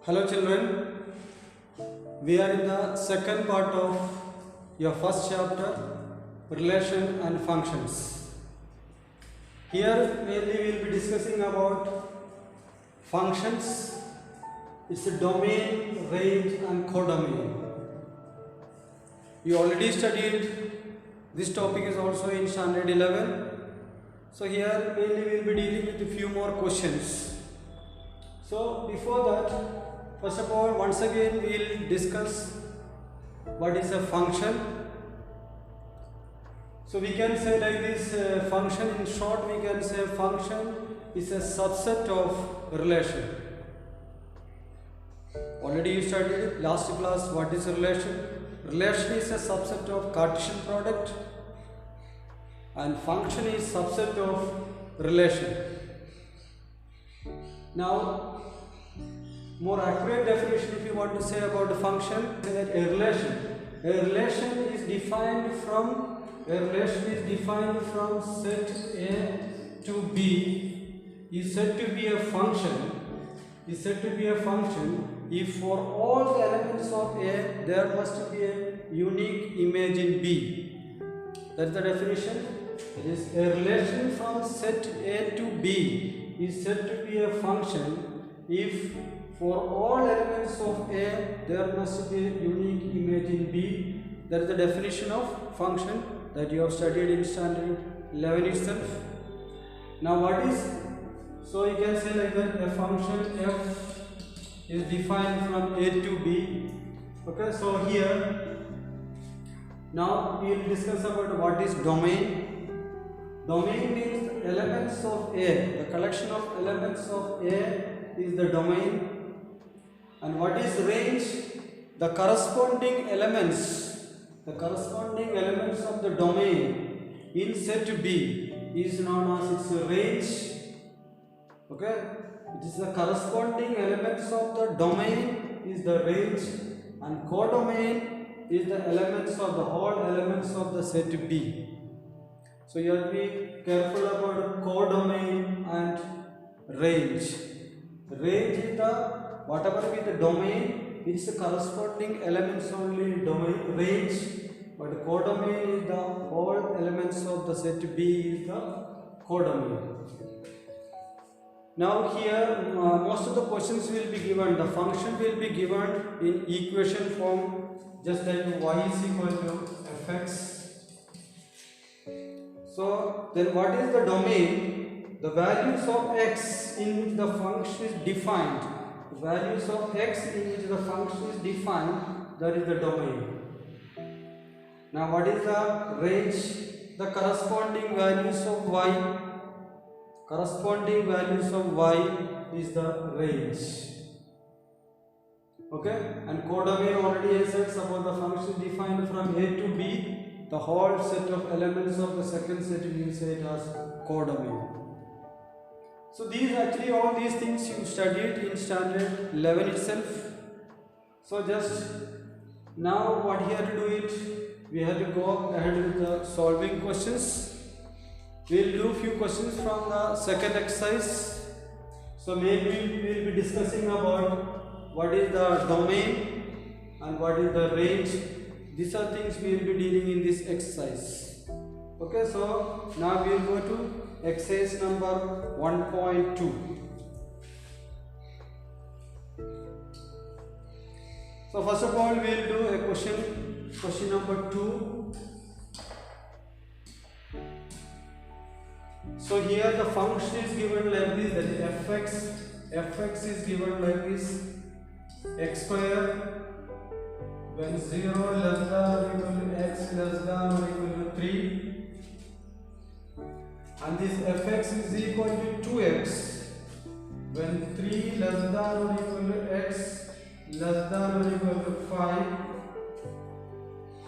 Hello children, we are in the second part of your first chapter, relation and functions. Here mainly we will be discussing about functions, its domain, range and codomain. You already studied, this topic is also in standard 11. So here mainly we will be dealing with a few more questions. So before that, first of all, once again we will discuss what is a function. So we can say like this, function in short we can say function is a subset of relation. Already you studied last class what is a relation. Relation is a subset of Cartesian product and function is subset of relation. Now more accurate definition if you want to say about a function, that a relation is defined from set A to B is said to be a function if for all the elements of A there must be a unique image in B. That is the definition. It is a relation from set A to B is said to be a function if for all elements of A there must be a unique image in B. That is the definition of function that you have studied in standard 11 itself. Now what is, so you can say like that a function f is defined from A to B. Okay, so here now we will discuss about what is domain. Domain means elements of A, the collection of elements of A is the domain. And what is range? The corresponding elements of the domain in set B is known as its range. Okay, it is the corresponding elements of the domain is the range, and codomain is the elements of the whole elements of the set B. So you have to be careful about codomain and range. Range is the whatever be the domain, it is the corresponding elements only in domain range, but codomain is the whole elements of the set B is the codomain. Now here most of the questions will be given, the function will be given in equation form, just like y is equal to fx. So then what is the domain? The values of x in which the function is defined. Values of x in which the function is defined, that is the domain. Now what is the range? The corresponding values of y. Corresponding values of y is the range. Okay, and codomain already I said, suppose the function defined from A to B, the whole set of elements of the second set we will say it as codomain. So these actually all these things you studied in standard 11 itself. So just now what we have to do it, we have to go ahead with the solving questions. We will do few questions from the second exercise. So maybe we will be discussing about what is the domain and what is the range. These are things we will be dealing in this exercise. Okay, so now we will go to exercise number 1.2. So first of all we will do a question number 2. So here the function is given like this, that is fx is given like this, x square when 0 less than or equal to x less than or equal to 3, and this fx is equal to 2x when 3 less than or equal to x less than or equal to 5.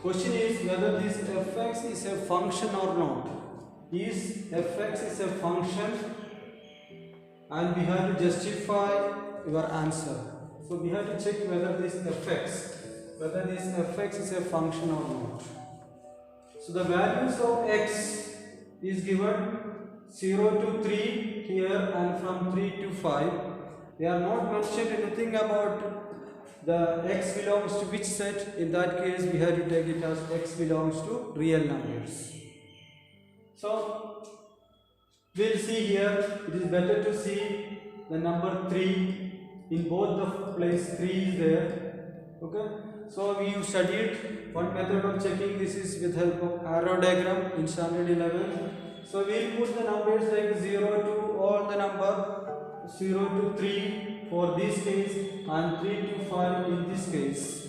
Question is whether this fx is a function or not. Is fx is a function, and we have to justify your answer. So we have to check whether this fx is a function or not. So the values of x is given 0 to 3 here and from 3 to 5. they are not mentioned anything about the x belongs to which set. In that case, we have to take it as x belongs to real numbers. So we'll see here, it is better to see the number 3 in both the place. 3 is there. Okay, so we studied one method of checking this is with help of arrow diagram in standard 11. So we'll put the numbers like 0 to all the number 0 to 3 for this case and 3 to 5 in this case.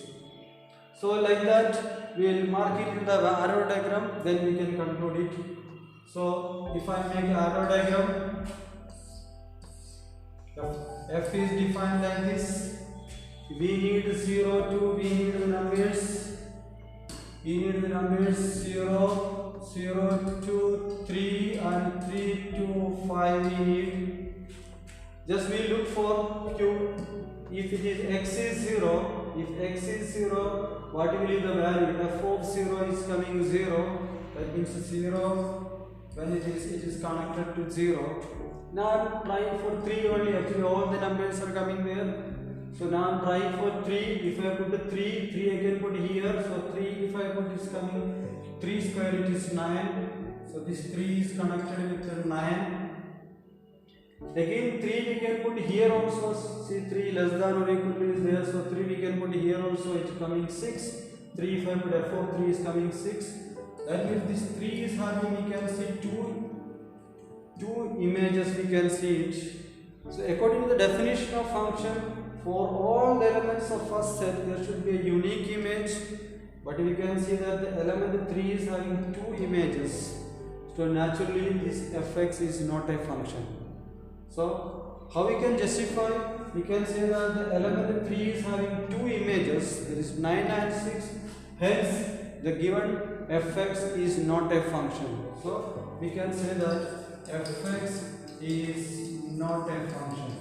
So like that we'll mark it in the arrow diagram, then we can conclude it. So if I make arrow diagram, f is defined like this. We need 0 to, we need the numbers 0, 0 to 3 and 3 to 5 we need. Just we look for q. If it is x is 0, if x is 0, what will be the value? F of 0 is coming 0, that means 0 when it is connected to 0. Now I am trying for 3 only, actually all the numbers are coming there. So now I am trying for 3, if I put the 3 I can put here, so 3 if I put is coming 3 square it is 9, so this 3 is connected with 9. Again 3 we can put here also, see 3 less than or equal to is there, so 3 we can put here also, it is coming 6. 3 if I put f of 3 is coming 6. That means this 3 is having, we can see two images, we can see it. So according to the definition of function, for all the elements of first set there should be a unique image, but we can see that the element 3 is having 2 images. So naturally this fx is not a function. So how we can justify? We can say that the element 3 is having 2 images, that is 9 and 6, hence the given fx is not a function. So we can say that fx is not a function.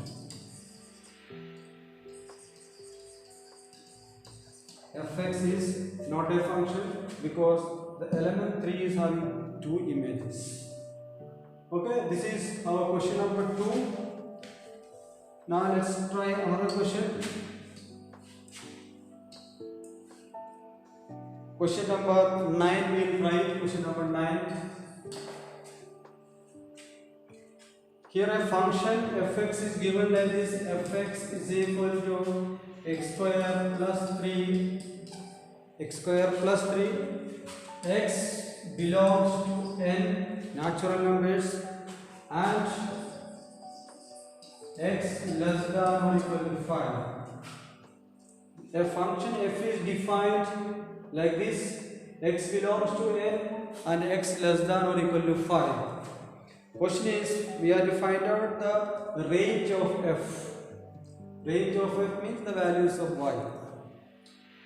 Fx is not a function because the element 3 is having 2 images. Okay, this is our question number 2. Now let's try another question. Question number 9, we will try question number 9. Here a function fx is given like this. Fx is equal to x square plus 3, x belongs to n natural numbers and x less than or equal to 5. A function f is defined like this, x belongs to n and x less than or equal to 5. Question is, we have to find out the range of f. Range of f means the values of y.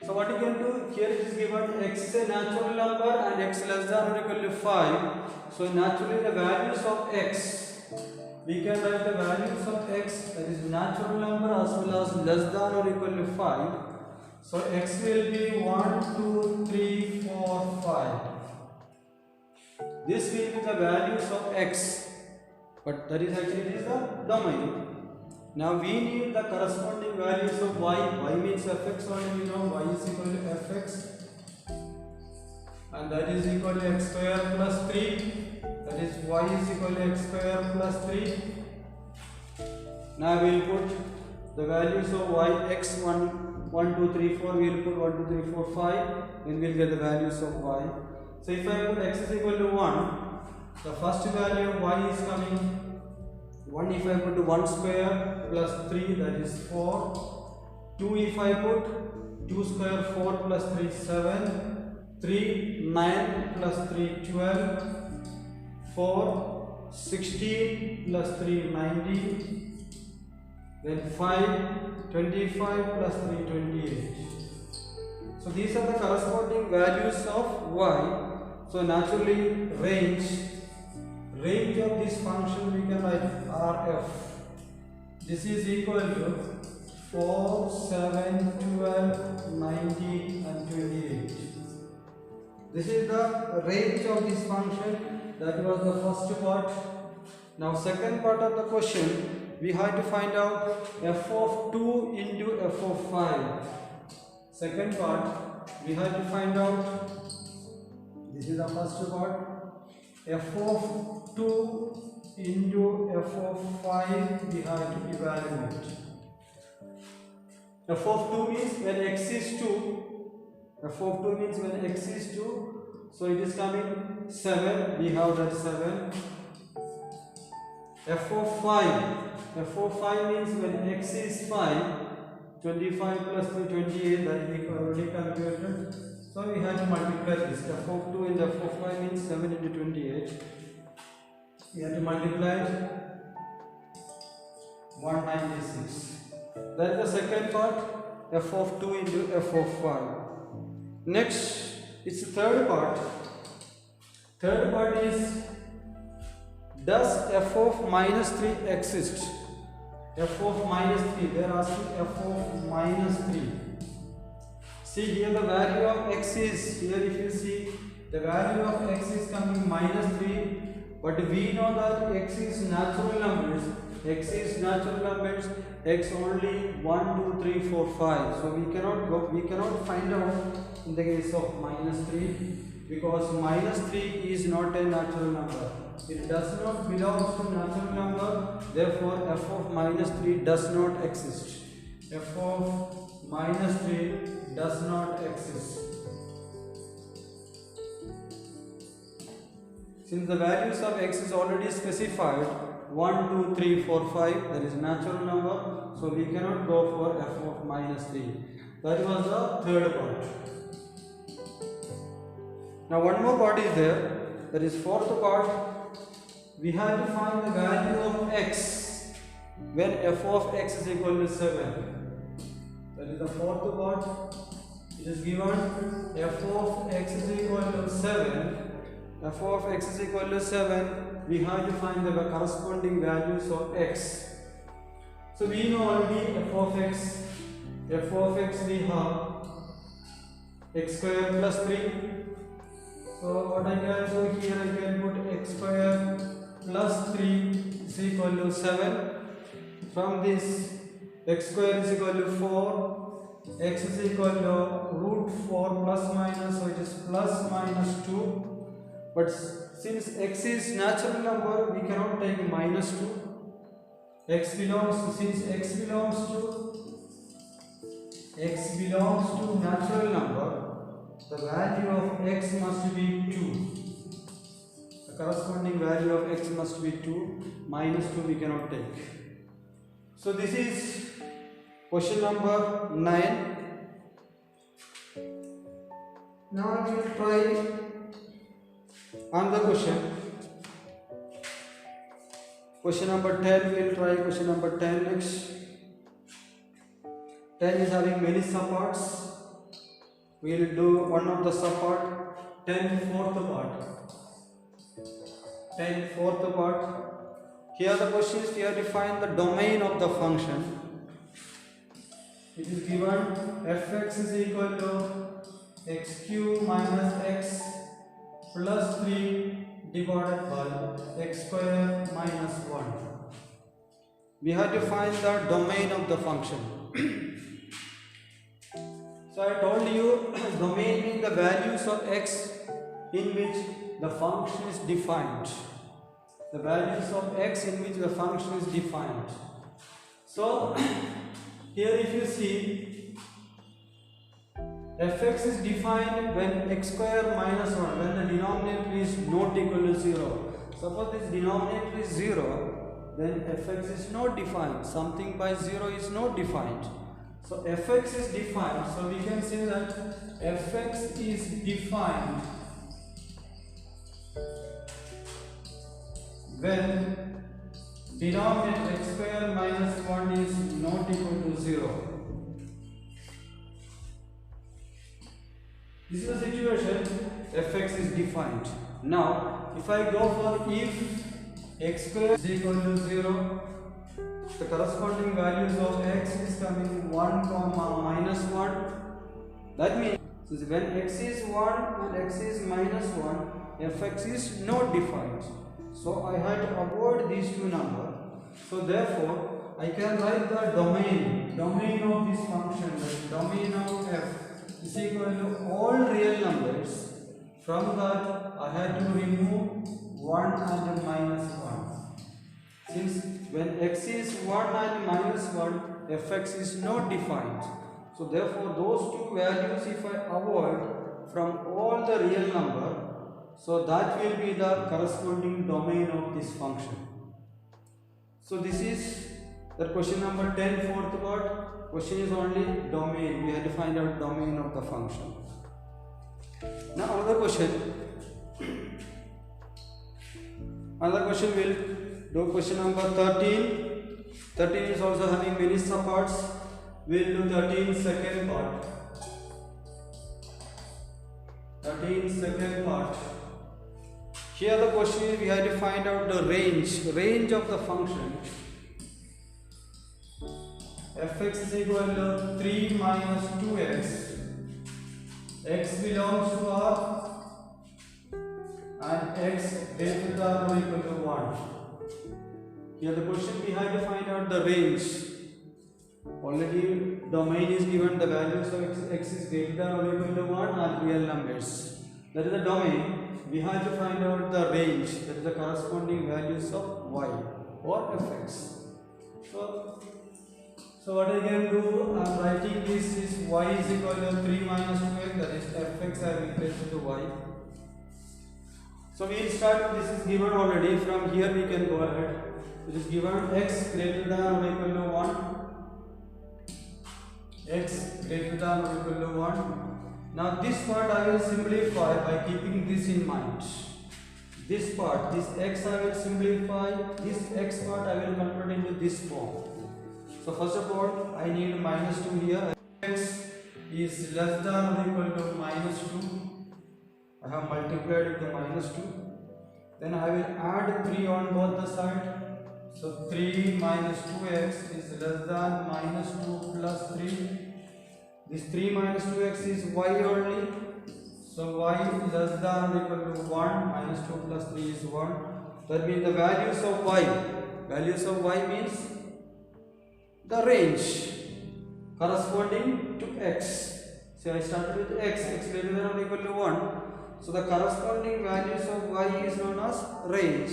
So what you can do, here it is given x is a natural number and x less than or equal to 5. So naturally the values of x, we can write the values of x, that is natural number as well as less than or equal to 5. So x will be 1, 2, 3, 4, 5. This will be the values of x, but that is actually the domain. Now we need the corresponding values of y. Y means fx only, we know y is equal to fx and that is equal to x square plus 3, that is y is equal to x square plus 3. Now we will put the values of y, x 1, 2, 3, 4, we will put 1, 2, 3, 4, 5, then we will get the values of y. So if I put x is equal to 1, the first value of y is coming 1 if I put 1 square plus 3, that is 4. 2 if I put 2 square 4 plus 3 7. 3 9 plus 3 12. 4 16 plus 3 19. Then 5 25 plus 3 28. So these are the corresponding values of y. So naturally range of this function we can write rf. This is equal to 4, 7, 12, 19 and 28. This is the range of this function. That was the first part. Now second part of the question, we have to find out f of 2 into f of 5. Second part, we have to find out, this is the first part, f of 2 into f of 5 we have to evaluate. F of 2 means when x is 2, f of 2 means when x is 2, so it is coming 7, we have that 7. F of 5 means when x is 5, 25 plus 3, 28, that we already calculated. So we have to multiply this. F of 2 and f of 5 means 7 into 28. We have to multiply 196. That is the second part, f of 2 into f of 5. Next, it's the third part. Third part is, does f of minus 3 exist? F of minus 3, they are asking f of minus 3. See here the value of x is, here if you see, the value of x is coming minus 3, but we know that x is natural numbers, x only 1, 2, 3, 4, 5. So we cannot find out in the case of minus 3, because minus 3 is not a natural number. It does not belong to natural number, therefore f of minus 3 does not exist. F of minus 3 does not exist. Since the values of x is already specified, 1, 2, 3, 4, 5, that is natural number, so we cannot go for f of minus 3. That was the third part. Now one more part is there, that is fourth part. We have to find the value of x when f of x is equal to 7. That is the fourth part. It is given f of x is equal to 7. F of x is equal to 7. We have to find the corresponding values of x. So we know already f of x. F of x we have x square plus 3. So what I can do here, I can put x square plus 3 is equal to 7. From this, x square is equal to 4, x is equal to root 4 plus minus, so it is plus minus 2. But since x is natural number, we cannot take minus 2. Since x belongs to natural number, the value of x must be 2. The corresponding value of x must be 2. Minus 2 we cannot take. So this is question number 9. Now we will try another question. Question number 10, we will try question number 10 next. 10 is having many subparts. We will do one of the subpart. 10 fourth part. 10 fourth part. Here the question is, we have to find the domain of the function. It is given fx is equal to x cube minus x plus 3 divided by x square minus 1. We have to find the domain of the function. So I told you domain means the values of x in which the function is defined. The values of x in which the function is defined. So here if you see, fx is defined when x square minus 1, when the denominator is not equal to 0. Suppose this denominator is 0, then fx is not defined. Something by 0 is not defined. So fx is defined. So we can say that fx is defined when denominator x square minus 1 is not equal to 0. This is the situation, fx is defined. Now, if I go for if x square is equal to 0, the corresponding values of x is coming 1 comma minus 1. That means when x is 1 and x is minus 1, fx is not defined. So I have to avoid these two numbers. So therefore, I can write the domain of this function, the domain of f is equal to all real numbers. From that, I had to remove 1 and minus 1. Since when x is 1 and minus 1, fx is not defined. So therefore, those two values if I avoid from all the real number, so that will be the corresponding domain of this function. So this is the question number 10, fourth part. Question is only domain. We have to find out domain of the function. Now another question. Another question will do question number 13. 13 is also having many subparts. We will do 13 second part. 13 second part. Here the question is we have to find out the range of the function. Fx is equal to 3 minus 2x. X belongs to R and x greater than or equal to 1. Here the question we have to find out the range. Already domain is given, the values of x is greater than or equal to 1 are real numbers. That is the domain. We have to find out the range, that is the corresponding values of y or fx. So what I can do, I am writing this is y is equal to 3 minus 2x, that is fx I have replaced to y. So we will start, this is given already, from here we can go ahead. It is given x greater than or equal to 1. X greater than or equal to 1. Now this part I will simplify by keeping this in mind. This part, this x I will simplify, this x part I will convert into this form. So first of all, I need minus 2 here. X is less than or equal to minus 2. I have multiplied with the minus 2. Then I will add 3 on both the sides. So 3 minus 2x is less than minus 2 plus 3. This 3 minus 2x is y only. So y is less than or equal to 1. Minus 2 plus 3 is 1. That means the values of y. Values of y means the range corresponding to x. So I started with x greater than or equal to 1. So the corresponding values of y is known as range.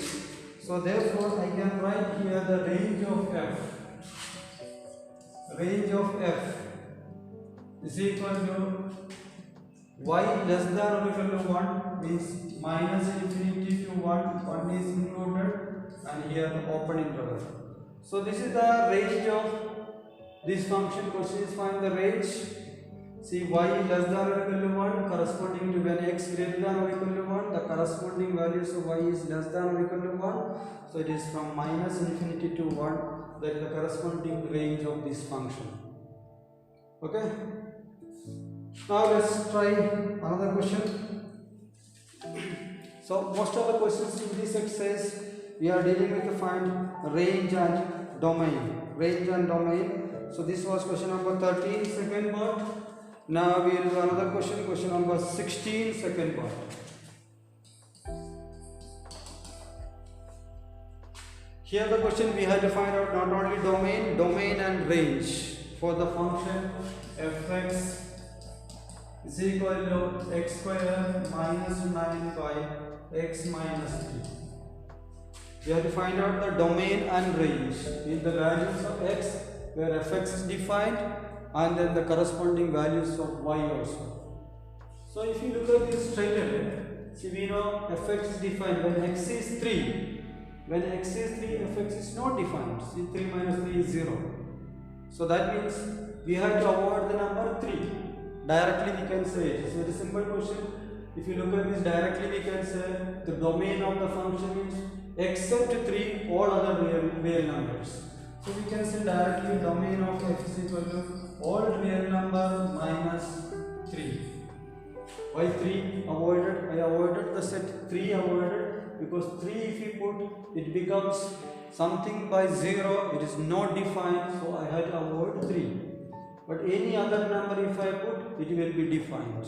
So therefore I can write here the range of f. Range of f is equal to y less than or equal to 1 means minus infinity to 1 is included, and here the open interval. So this is the range of this function. Question is find the range. See, y less than or equal to 1 corresponding to when x greater than or equal to 1, the corresponding values of y is less than or equal to 1. So it is from minus infinity to 1, that is the corresponding range of this function. Okay. Now let's try another question. So most of the questions in this exercise we are dealing with to find range and domain. Range and domain. So this was question number 13, second part. Now we will do another question, question number 16, second part. Here the question we have to find out not only domain and range for the function fx is equal to x square minus 9 by x minus 3. We have to find out the domain and range in the values of x where fx is defined, and then the corresponding values of y also. So if you look at this straight away, see, we know fx is defined when x is 3. When x is 3, fx is not defined. See, 3 minus 3 is 0. So that means we have to avoid the number 3. Directly we can say it. It's a very simple question. If you look at this directly, we can say the domain of the function is except 3 all other real numbers. So we can say directly domain of f is equal to all real number minus 3. Why 3 avoided? I avoided the set 3 avoided because 3 if you put, it becomes something by 0, it is not defined, so I had to avoid 3. But any other number if I put, it will be defined.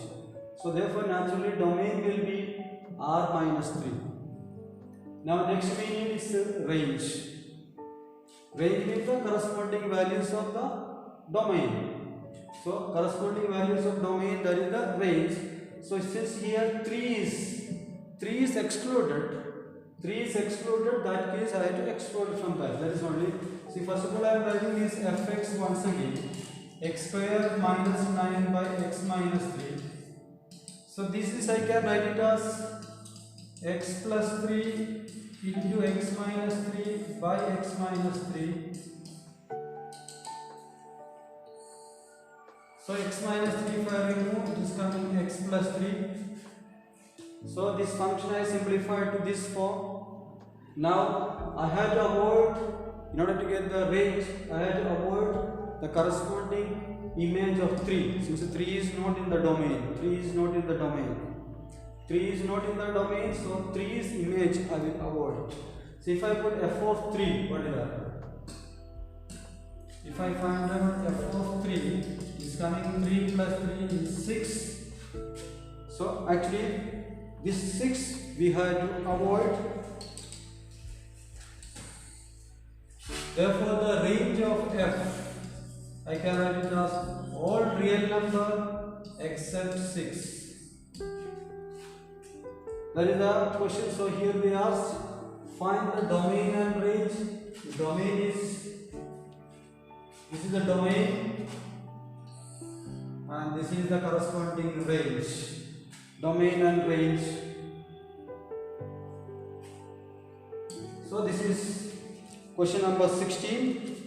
So therefore naturally domain will be r minus 3. Now next we need is range. Range means the corresponding values of the domain. So corresponding values of domain, that is the range. So since here 3 is excluded, that case I have to exclude from that. That is only. See, first of all I am writing is fx once again, x square minus 9 by x minus 3. So this is, I can write it as x plus 3 into x minus 3 by x minus 3. So x minus 3 if I remove, it is coming x plus 3. So this function I simplified to this form. Now I had to avoid, in order to get the range, I had to avoid the corresponding image of 3. Since 3 is not in the domain, 3 is not in the domain, so 3's image I will avoid. So if I put f of 3, what is that? If I find out f of 3 is coming, 3 plus 3 is 6. So actually this 6 we have to avoid. Therefore the range of f, I can write it as all real number except 6. That is the question. So here we asked, find the domain and range. The domain is, this is the domain and this is the corresponding range. Domain and range. So this is question number 16.